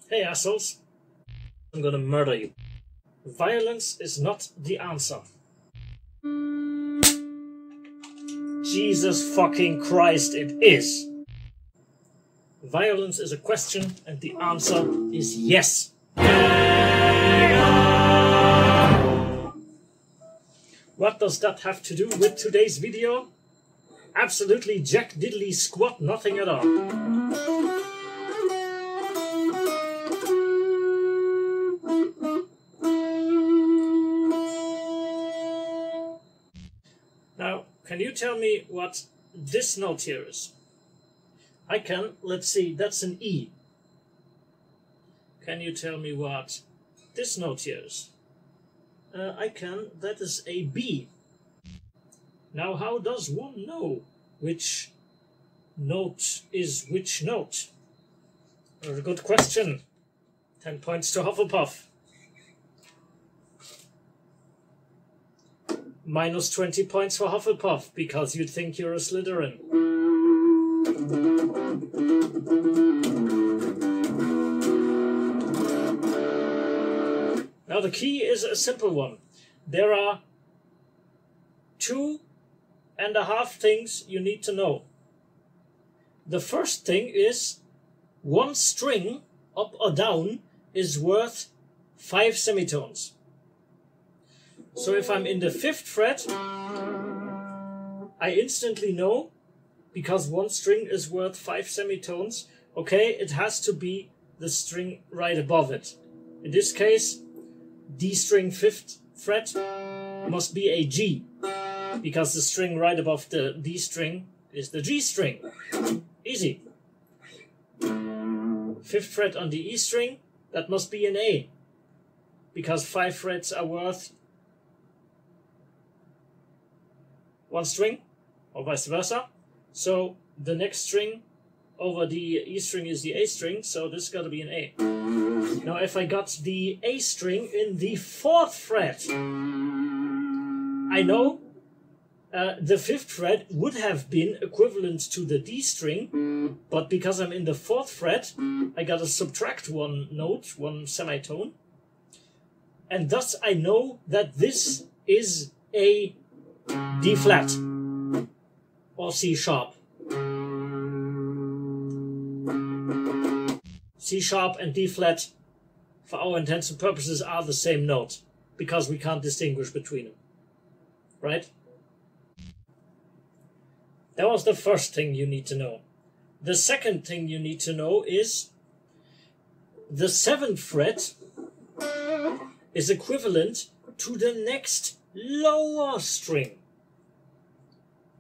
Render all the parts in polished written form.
Hey assholes, I'm gonna murder you. Violence is not the answer. Jesus fucking Christ, it is. Violence is a question and the answer is yes. What does that have to do with today's video? Absolutely jack diddly squat nothing at all. Now, can you tell me what this note here is? I can. Let's see, that's an E. Can you tell me what this note here is? I can. That is a B. Now, how does one know which note is which note? A good question. 10 points to Hufflepuff. Minus 20 points for Hufflepuff, because you think you're a Slytherin. Now the key is a simple one. There are 2.5 things you need to know. The first thing is one string, up or down, is worth 5 semitones. So if I'm in the 5th fret, I instantly know, because one string is worth 5 semitones, okay, it has to be the string right above it. In this case, D string 5th fret must be a G, because the string right above the D string is the G string. Easy. 5th fret on the E string, that must be an A, because 5 frets are worth 1 string, or vice versa. So the next string over the E string is the A string, so this got to be an A. Now if I got the A string in the 4th fret, I know the 5th fret would have been equivalent to the D string, but because I'm in the 4th fret, I got to subtract 1 note, 1 semitone, and thus I know that this is a D flat or C sharp. C sharp and D flat, for our intents and purposes, are the same note, because we can't distinguish between them. Right? That was the first thing you need to know. The second thing you need to know is the 7th fret is equivalent to the next lower string.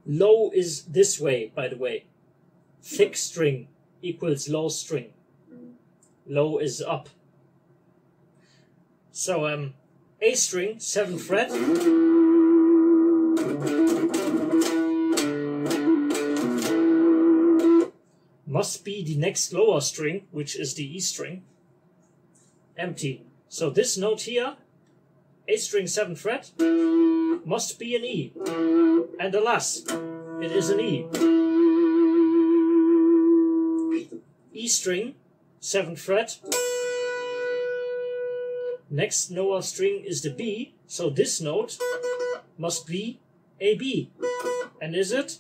Low is this way, by the way. Thick string equals low string. Low is up. So A string, 7th fret, must be the next lower string, which is the E string. Empty. So this note here, A string 7th fret, must be an E. And alas, it is an E. E string, 7th fret. Next lower string is the B, so this note must be a B. And is it?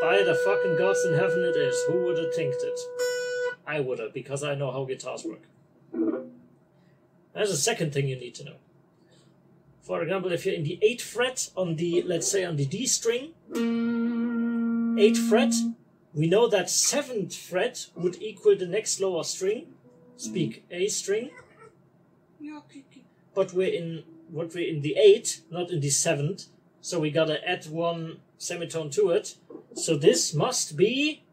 By the fucking gods in heaven it is. Who would have thinked it? I would have, because I know how guitars work. There's a second thing you need to know. For example, if you're in the 8th fret on the, let's say on the D string, 8th fret, we know that 7th fret would equal the next lower string, speak A string, but we're in the 8th, not in the 7th, so we gotta add 1 semitone to it. So this must be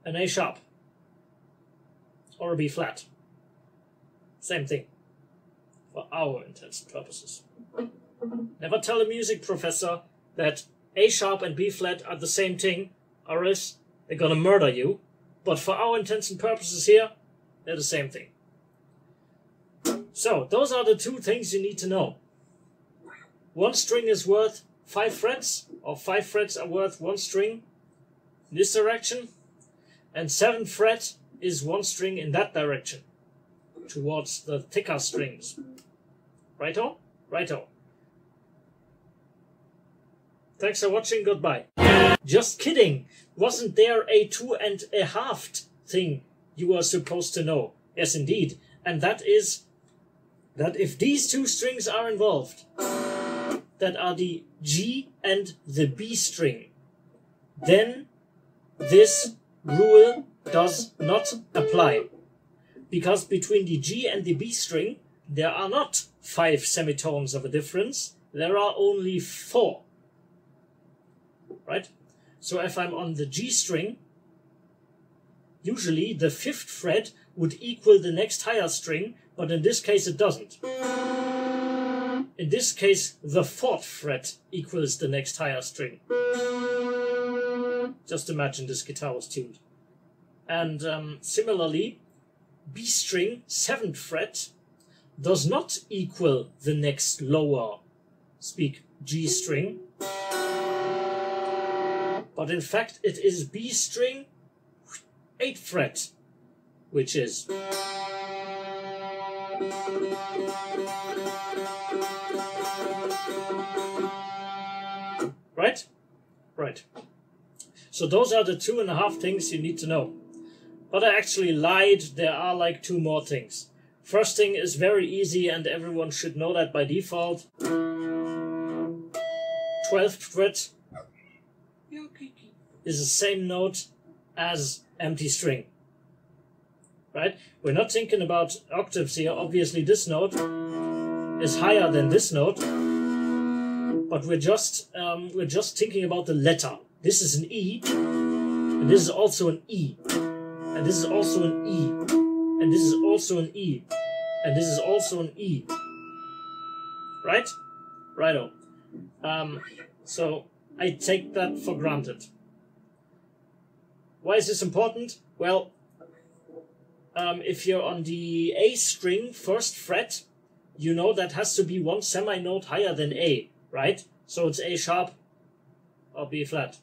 an A sharp or a B flat. Same thing, for our intents and purposes. Never tell a music professor that A sharp and B flat are the same thing, or else they're gonna murder you. But for our intents and purposes here, they're the same thing. So, those are the 2 things you need to know. 1 string is worth 5 frets, or 5 frets are worth 1 string in this direction. and 7th fret is 1 string in that direction, towards the thicker strings. Righto? Righto. Thanks for watching, goodbye. Just kidding! Wasn't there a 2 1/2 thing you were supposed to know? Yes, indeed. And that is that if these 2 strings are involved, that are the G and the B string, then this rule does not apply. Because between the G and the B string, there are not 5 semitones of a difference, there are only 4. Right? So if I'm on the G string, usually the 5th fret would equal the next higher string, but in this case it doesn't. In this case, the 4th fret equals the next higher string. Just imagine this guitar was tuned. And similarly, B string, 7th fret, does not equal the next lower, speak G string, but in fact it is B string, 8th fret, which is. Right? Right. So those are the 2 1/2 things you need to know. But I actually lied, there are like 2 more things. First thing is very easy and everyone should know that by default. 12th fret is the same note as empty string. Right? We're not thinking about octaves here. Obviously this note is higher than this note, but we're just thinking about the letter. This is an E, and this is also an E, and this is also an E, and this is also an E, and this is also an E. Right? Righto. So I take that for granted. Why is this important? Well, if you're on the A string, 1st fret, you know that has to be 1 seminote higher than A, right? So it's A sharp or B flat,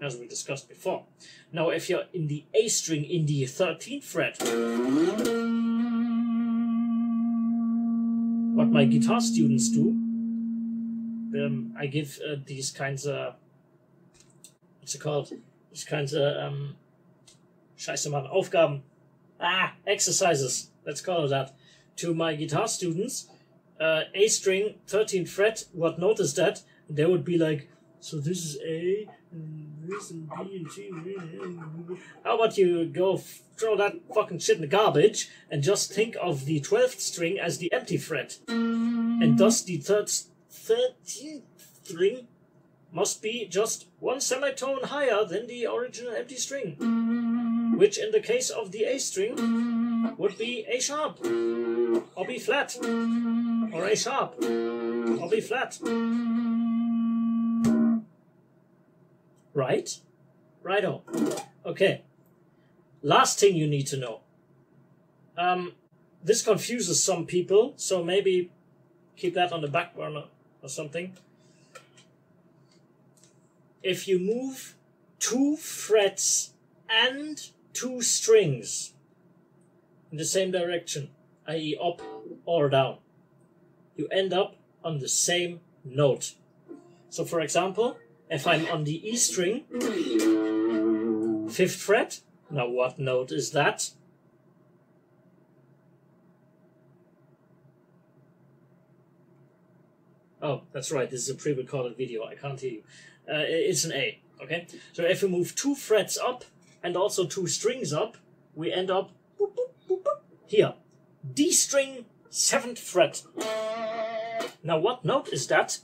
as we discussed before. Now, if you're in the A string in the 13th fret, what my guitar students do, I give these kinds of, what's it called? These kinds of, Scheiße Mann, Aufgaben, exercises, let's call it that, to my guitar students. A string, 13th fret, what note is that? They would be like, so this is A, and this and B and C. How about you go throw that fucking shit in the garbage and just think of the 12th string as the empty fret. And thus the 13th string must be just 1 semitone higher than the original empty string, which in the case of the A string would be A sharp, or B flat, or A sharp, or B flat. Right? Righto. Okay. Last thing you need to know. This confuses some people, so maybe keep that on the back burner or something. If you move 2 frets and 2 strings in the same direction, i.e. up or down, you end up on the same note. So for example, if I'm on the E string, 5th fret, now what note is that? Oh, that's right, this is a pre-recorded video, I can't hear you. It's an A, okay? So if we move 2 frets up and also 2 strings up, we end up boop, boop, boop, boop, here. D string, 7th fret. Now what note is that?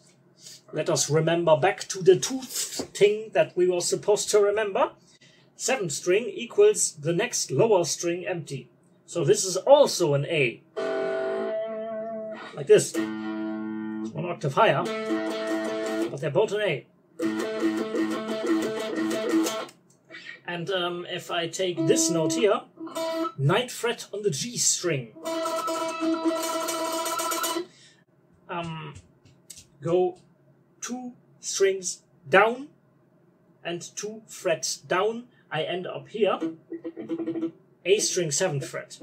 Let us remember back to the tooth thing that we were supposed to remember. 7th string equals the next lower string empty. So this is also an A. Like this. It's 1 octave higher, but they're both an A. And if I take this note here, 9th fret on the G string. Go 2 strings down and 2 frets down, I end up here, A string 7th fret.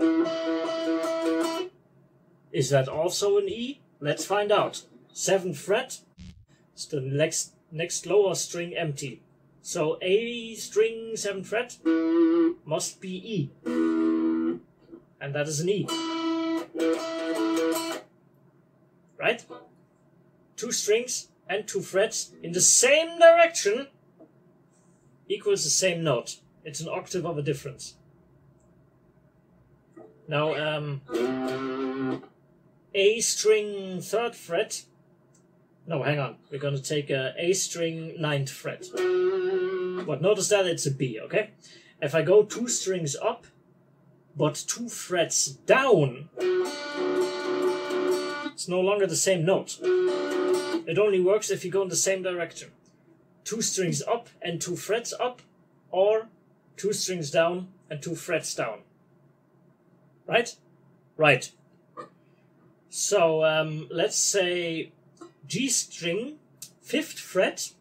Is that also an E? Let's find out. 7th fret is the next lower string empty. So A string 7th fret must be E. And that is an E. Right? 2 strings and 2 frets in the same direction equals the same note. It's an octave of a difference. Now, A string 3rd fret. No, hang on. We're going to take A string 9th fret. But notice that it's a B, okay? If I go 2 strings up, but 2 frets down, it's no longer the same note. It only works if you go in the same direction. 2 strings up and 2 frets up, or 2 strings down and 2 frets down. Right? Right. So let's say G string 5th fret,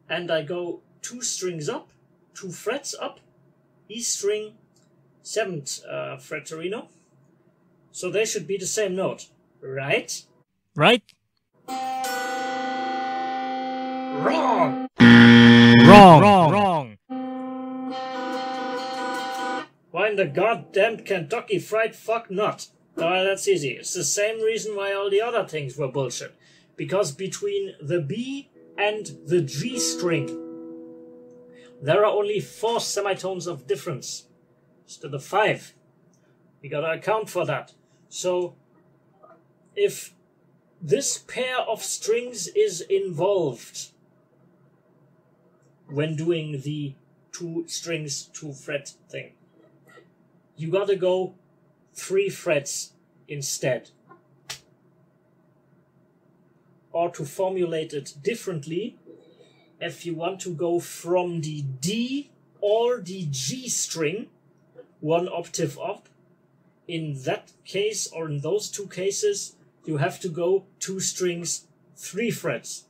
and I go 2 strings up, 2 frets up, E string 7th fretterino. So they should be the same note, right? Right? Wrong! Wrong. Why in the goddamn Kentucky Fried Fuck not? Well, that's easy. It's the same reason why all the other things were bullshit. Because between the B and the G string, there are only 4 semitones of difference instead of 5. We gotta account for that. So, if this pair of strings is involved when doing the 2 strings, 2 fret thing, you gotta go 3 frets instead. Or to formulate it differently, if you want to go from the D or the G string 1 octave up, in that case or in those 2 cases, you have to go 2 strings, 3 frets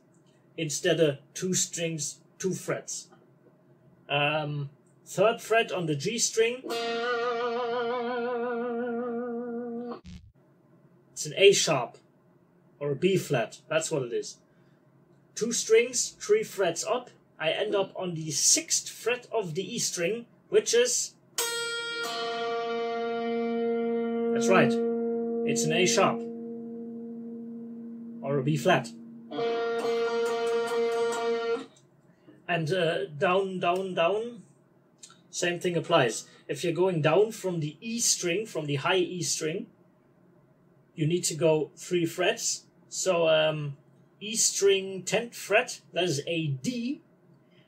instead of 2 strings, 2 frets. 3rd fret on the G string, it's an A sharp or a B flat, that's what it is. 2 strings, 3 frets up, I end up on the 6th fret of the E string, which is... That's right, it's an A sharp or a B flat. And down, down, down, same thing applies. If you're going down from the E string, from the high E string, you need to go 3 frets. So E string 10th fret, that is a D.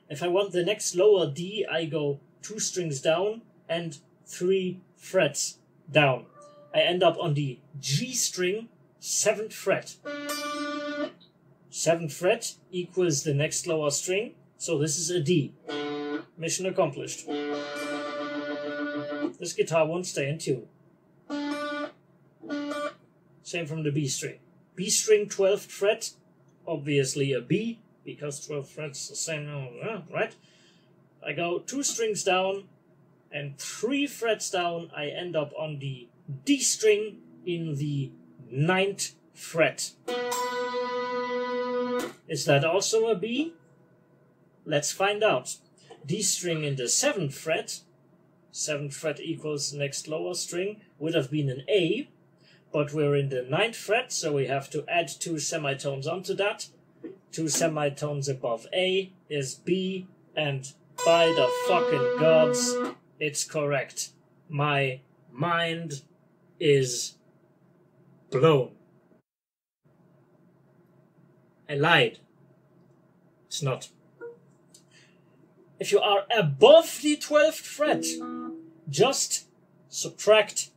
If I want the next lower D, I go 2 strings down and 3 frets down. I end up on the G string 7th fret. 7th fret equals the next lower string, so this is a D. Mission accomplished. This guitar won't stay in tune. Same from the B string. B string 12th fret, obviously a B, because 12th fret's the same, right? I go 2 strings down and 3 frets down, I end up on the D string in the 9th fret. Is that also a B? Let's find out. D string in the 7th fret, 7th fret equals next lower string, would have been an A, but we're in the 9th fret, so we have to add 2 semitones onto that. 2 semitones above A is B, and by the fucking gods, it's correct. My mind is blown. I lied. It's not. If you are above the 12th fret, just subtract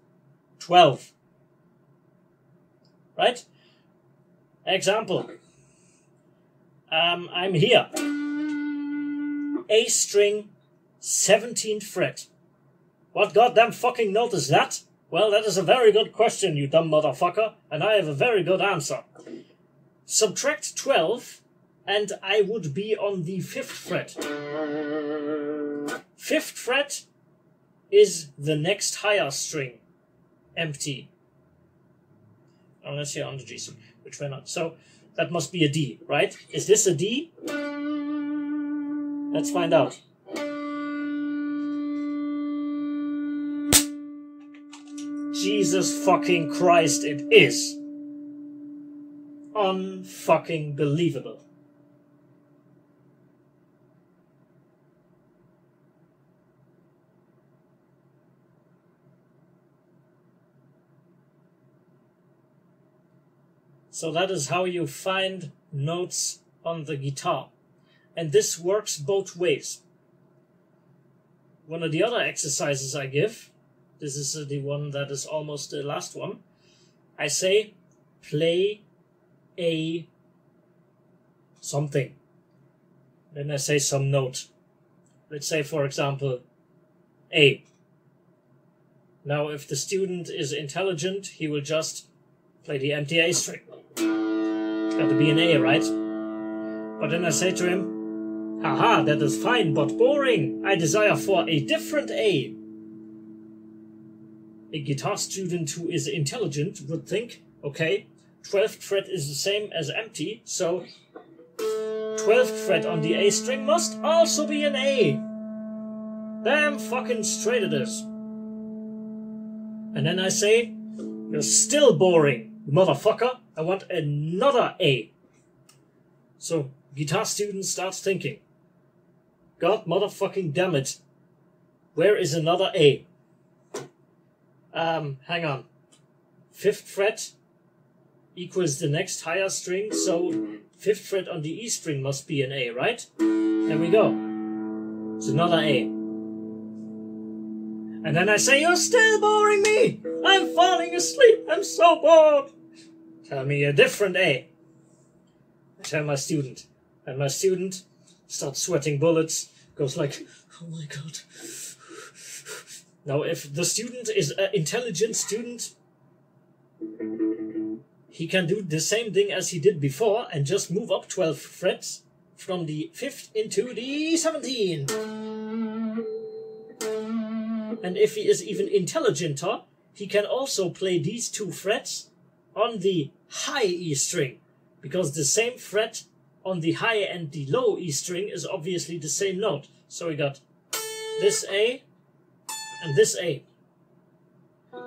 12. Right? Example. I'm here. A string, 17th fret. What goddamn fucking note is that? Well, that is a very good question, you dumb motherfucker, and I have a very good answer. Subtract 12, and I would be on the 5th fret. 5th fret is the next higher string, empty. Unless you're on the G string, which we're not. So that must be a D, right? Is this a D? Let's find out. Jesus fucking Christ, it is. Unfucking believable. So that is how you find notes on the guitar. And this works both ways. One of the other exercises I give, this is the one that is almost the last one, I say play a something. Then I say some note. Let's say, for example, A. Now if the student is intelligent, he will just play the empty A string. It's got to be an A, right? But then I say to him, haha, that is fine, but boring. I desire for a different A. A guitar student who is intelligent would think, okay, 12th fret is the same as empty, so 12th fret on the A string must also be an A. Damn fucking straight it is. And then I say, you're still boring, motherfucker. I want another A. So guitar student starts thinking, God motherfucking damn it, where is another A? Hang on. 5th fret equals the next higher string, so 5th fret on the E string must be an A, right? There we go. It's another A. And then I say, you're still boring me! I'm falling asleep, I'm so bored! Tell me a different A. I tell my student. And my student starts sweating bullets, goes like, oh my god. Now, if the student is an intelligent student, he can do the same thing as he did before and just move up 12 frets from the 5th into the 17th. And if he is even intelligenter, he can also play these 2 frets on the high E string, because the same fret on the high and the low E string is obviously the same note. So we got this A and this A.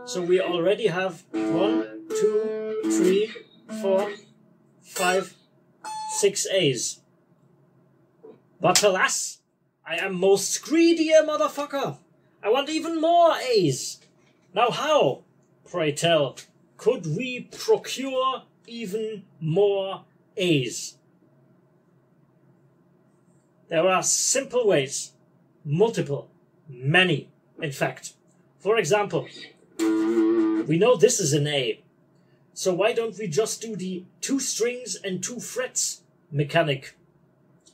So we already have 1, 2, 3, 4, 5, 6 A's. But alas, I am most greedy, motherfucker. I want even more A's. Now how, pray tell, could we procure even more A's? There are simple ways. Multiple. Many, in fact. For example, we know this is an A. So why don't we just do the 2 strings and 2 frets mechanic?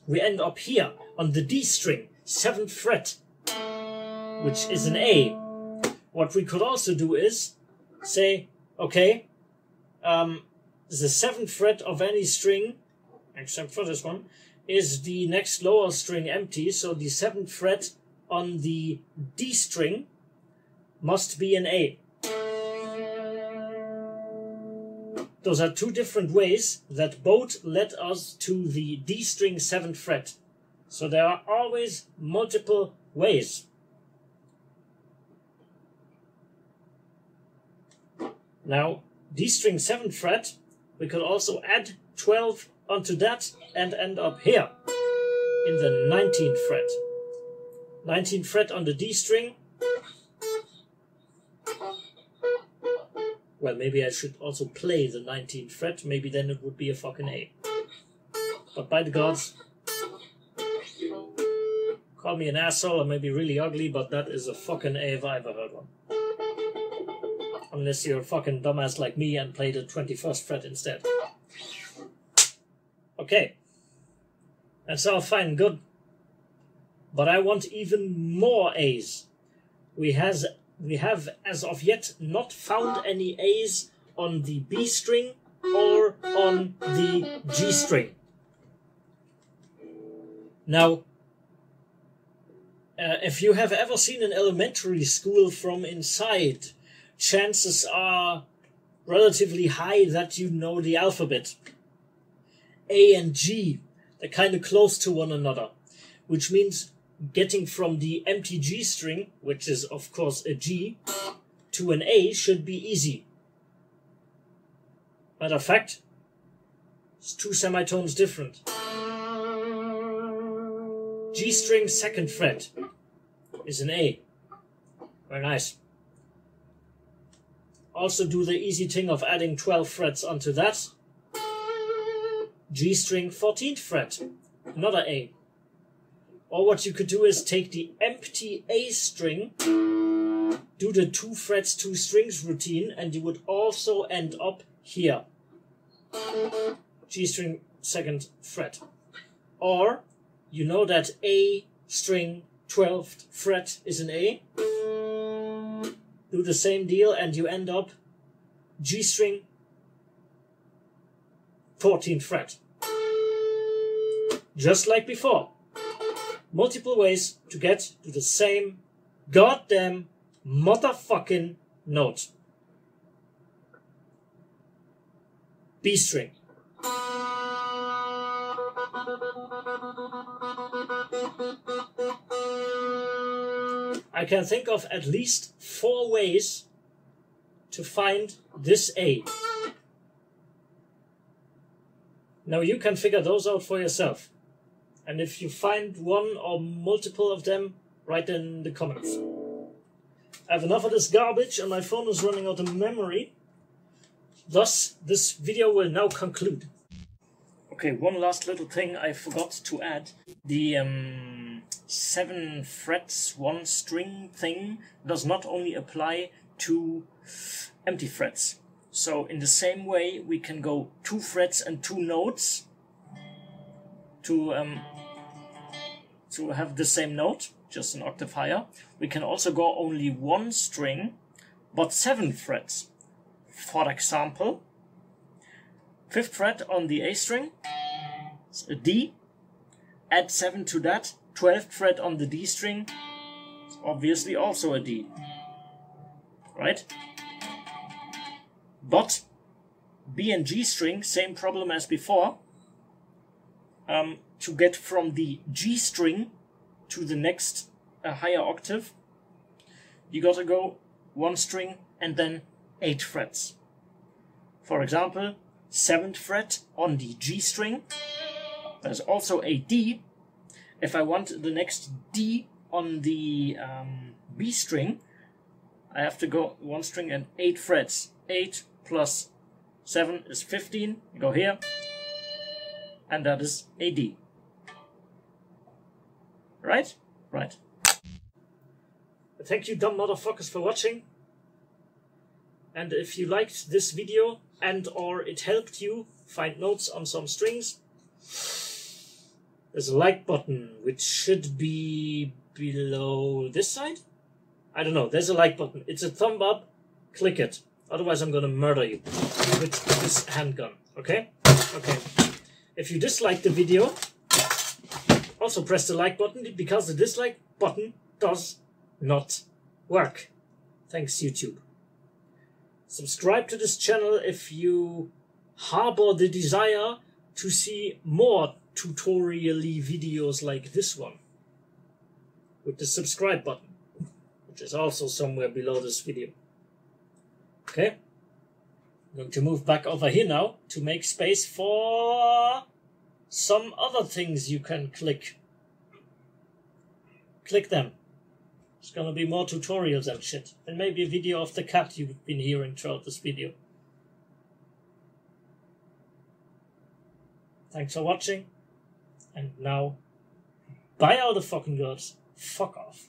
We end up here on the D string, 7th fret, which is an A. What we could also do is say, okay, the 7th fret of any string, except for this one, is the next lower string empty, so the 7th fret on the D string must be an A. Those are 2 different ways that both led us to the D string 7th fret. So there are always multiple ways. Now, D string 7th fret, we could also add 12 onto that and end up here in the 19th fret. 19th fret on the D string. Well, maybe I should also play the 19th fret, maybe then it would be a fucking A. But by the gods, call me an asshole, I may be really ugly, but that is a fucking A if I ever heard one. Unless you're a fucking dumbass like me and play the 21st fret instead. Okay. That's all fine and good. But I want even more A's. We have as of yet not found any A's on the B string or on the G string. Now, If you have ever seen an elementary school from inside, chances are relatively high that you know the alphabet. A and G, they're kind of close to one another, which means getting from the empty G string, which is of course a G, to an A should be easy. Matter of fact, it's 2 semitones different. G string 2nd fret is an A. Very nice. Also do the easy thing of adding 12 frets onto that. G string 14th fret, another A. Or what you could do is take the empty A string, do the 2 frets 2 strings routine, and you would also end up here. G string 2nd fret. Or you know that A string 12th fret is an A. Do the same deal and you end up G string 14th fret. Just like before. Multiple ways to get to the same goddamn motherfucking note. B string. I can think of at least 4 ways to find this A. Now you can figure those out for yourself. And if you find one or multiple of them, write in the comments. I have enough of this garbage and my phone is running out of memory. Thus, this video will now conclude. Okay, one last little thing I forgot to add. The 7 frets, 1 string thing does not only apply to empty frets. So in the same way, we can go 2 frets and 2 notes to have the same note, just an octave higher. We can also go only 1 string, but 7 frets. For example, 5th fret on the A string, it's a D, add 7 to that, 12th fret on the D string, it's obviously also a D, right? But B and G string, same problem as before. To get from the G string to the next higher octave, you gotta go 1 string and then 8 frets. For example, 7th fret on the G string, there's also a D. If I want the next D on the B string, I have to go 1 string and 8 frets. 8 plus 7 is 15, go here, and that is a D. Right? Right. Thank you dumb motherfuckers for watching. And if you liked this video and or it helped you find notes on some strings, there's a like button which should be below this side. I don't know, there's a like button. It's a thumb up, click it. Otherwise I'm gonna murder you with this handgun, okay? Okay. If you dislike the video, also press the like button, because the dislike button does not work. Thanks, YouTube. Subscribe to this channel if you harbor the desire to see more tutorial-y videos like this one, with the subscribe button, which is also somewhere below this video. Okay, I'm going to move back over here now to make space for some other things you can click. Click them. There's gonna be more tutorials and shit, and maybe a video of the cat you've been hearing throughout this video. Thanks for watching, and now, bye all the fucking gods. Fuck off.